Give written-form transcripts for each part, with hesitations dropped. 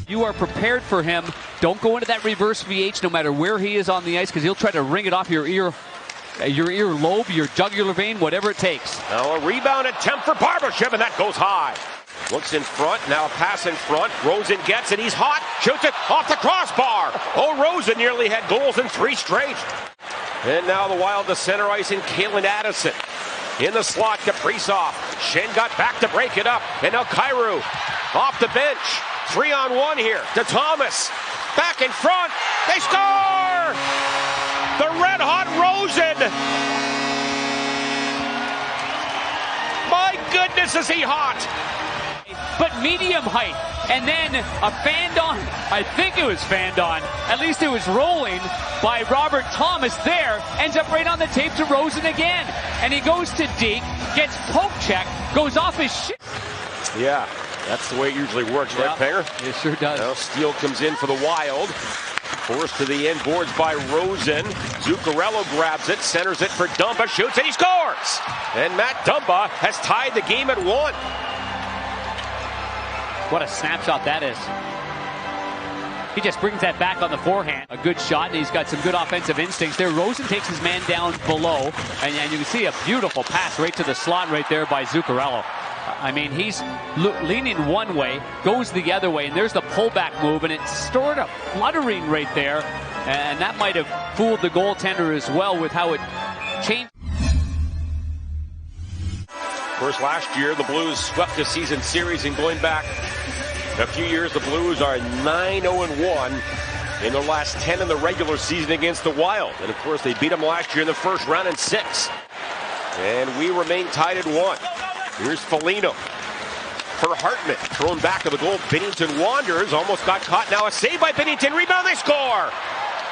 You are prepared for him. Don't go into that reverse VH no matter where he is on the ice, because he'll try to wring it off your ear lobe, your jugular vein, whatever it takes. Now a rebound attempt for Barbashev, and that goes high. Looks in front, now a pass in front. Rosen gets it, he's hot, shoots it off the crossbar. Oh, Rosen nearly had goals in 3 straight. And now the Wild to center ice in Kalen Addison. In the slot, Kaprizov. Schenn got back to break it up. And now Kyrou off the bench. 3-on-1 here to Thomas. Back in front. They score! The red-hot Rosen. My goodness, is he hot! But medium height, and then a fanned on, I think it was fanned on, at least it was rolling by Robert Thomas there, ends up right on the tape to Rosen again. And he goes to Deke, gets poke check, goes off his shit. Yeah, that's the way it usually works, right, Panger? It sure does. Now Steele comes in for the Wild. Forced to the end boards by Rosen. Zuccarello grabs it, centers it for Dumba, shoots, and he scores! And Matt Dumba has tied the game at 1. What a snapshot that is. He just brings that back on the forehand. A good shot, and he's got some good offensive instincts there. Rosen takes his man down below, and you can see a beautiful pass right to the slot right there by Zuccarello. I mean, he's leaning one way, goes the other way, and there's the pullback move, and it's sort of fluttering right there, and that might have fooled the goaltender as well with how it changed. Of course, last year the Blues swept the season series, and going back a few years, the Blues are 9-0-1 in their last 10 in the regular season against the Wild. And of course, they beat them last year in the first round in 6. And we remain tied at 1. Here's Foligno for Hartman, thrown back of the goal. Binnington wanders, almost got caught. Now a save by Binnington, rebound, they score!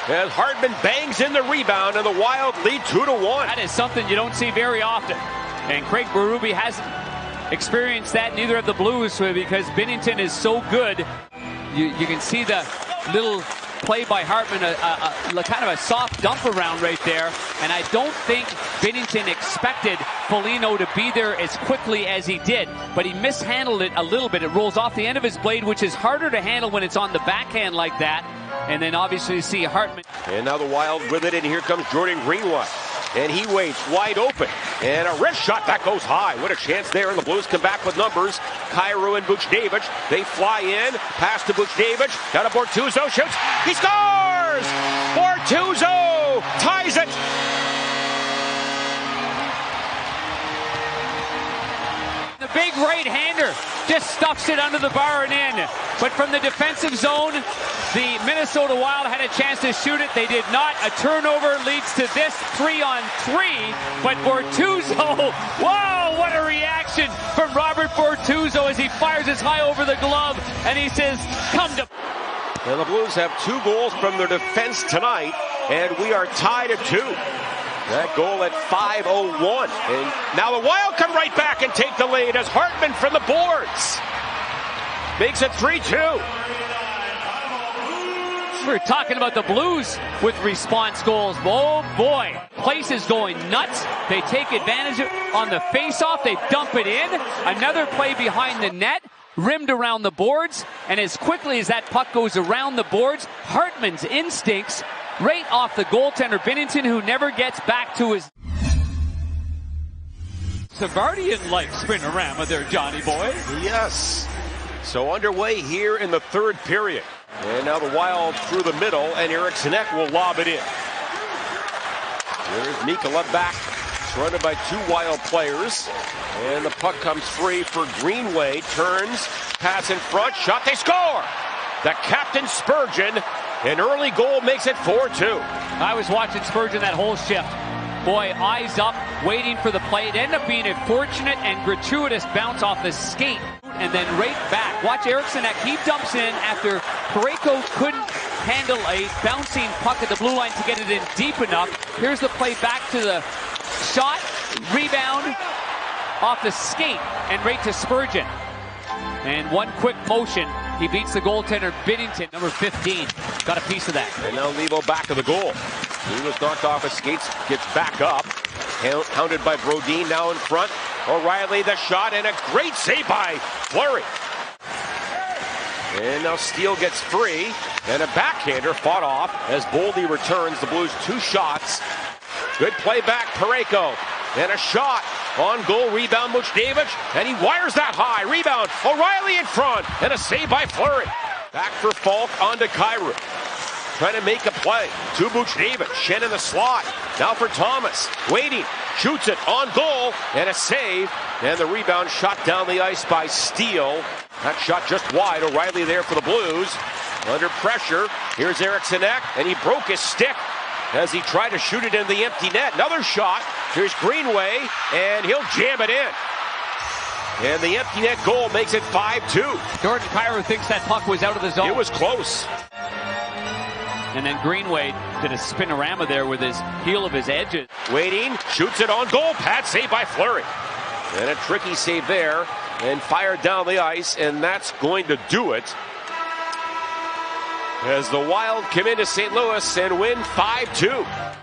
As Hartman bangs in the rebound, and the Wild lead 2-1. That is something you don't see very often. And Craig Berube hasn't experienced that, neither of the Blues, because Binnington is so good. You can see the little play by Hartman, kind of a soft dump around right there. And I don't think Binnington expected Foligno to be there as quickly as he did. But he mishandled it a little bit. It rolls off the end of his blade, which is harder to handle when it's on the backhand like that. And then obviously you see Hartman. And now the Wild with it, and here comes Jordan Greenway. And he waits wide open. And a wrist shot that goes high. What a chance there. And the Blues come back with numbers. Kyrou and Buchnevich. They fly in. Pass to Buchnevich. Down to Bortuzzo. Shoots. He scores! Bortuzzo ties it. The big right-hander just stuffs it under the bar and in. But from the defensive zone, the Minnesota Wild had a chance to shoot it. They did not. A turnover leads to this 3-on-3. But Bortuzzo, wow, what a reaction from Robert Bortuzzo as he fires his high over the glove. And he says, come to... And the Blues have 2 goals from their defense tonight. And we are tied at 2. That goal at 5:01. And now the Wild come right back and take the lead as Hartman from the boards makes it 3-2. We're talking about the Blues with response goals. Oh boy, place is going nuts. They take advantage of on the face-off. They dump it in. Another play behind the net, rimmed around the boards. And as quickly as that puck goes around the boards, Hartman's instincts right off the goaltender, Binnington, who never gets back to his... Savardian-like spinorama there, Johnny boy. Yes. So underway here in the 3rd period. And now the Wild through the middle, and Eriksson Ek will lob it in. There's Mikkola back, surrounded by 2 Wild players. And the puck comes free for Greenway. Turns, pass in front, shot, they score! The captain Spurgeon, an early goal makes it 4-2. I was watching Spurgeon that whole shift. Boy, eyes up, waiting for the play. It ended up being a fortunate and gratuitous bounce off the skate. And then right back. Watch Eriksson Ek. He dumps in after Parayko couldn't handle a bouncing puck at the blue line to get it in deep enough. Here's the play back to the shot, rebound off the skate, and right to Spurgeon. And one quick motion, he beats the goaltender Binnington, number 15. Got a piece of that. And now Levo back of the goal. He was knocked off his skates, gets back up. Hounded by Brodin, now in front. O'Reilly the shot, and a great save by Fleury. And now Steele gets free, and a backhander fought off as Boldy returns the Blues 2 shots. Good play back, Parayko, and a shot on goal, rebound Buchnevich, and he wires that high, rebound, O'Reilly in front, and a save by Fleury. Back for Falk, on to Kyrou, trying to make a play, to Buchnevich, Schenn in the slot, now for Thomas, waiting, shoots it, on goal, and a save, and the rebound shot down the ice by Steele. That shot just wide, O'Reilly there for the Blues, under pressure, here's Eriksson Ek, and he broke his stick as he tried to shoot it in the empty net. Another shot, here's Greenway, and he'll jam it in. And the empty net goal makes it 5-2. Jordan Kyrou thinks that puck was out of the zone. It was close. And then Greenway did a spinorama there with his heel of his edges. Waiting, shoots it on goal, pad save by Fleury. And a tricky save there, and fired down the ice, and that's going to do it. As the Wild come into St. Louis and win 5-2.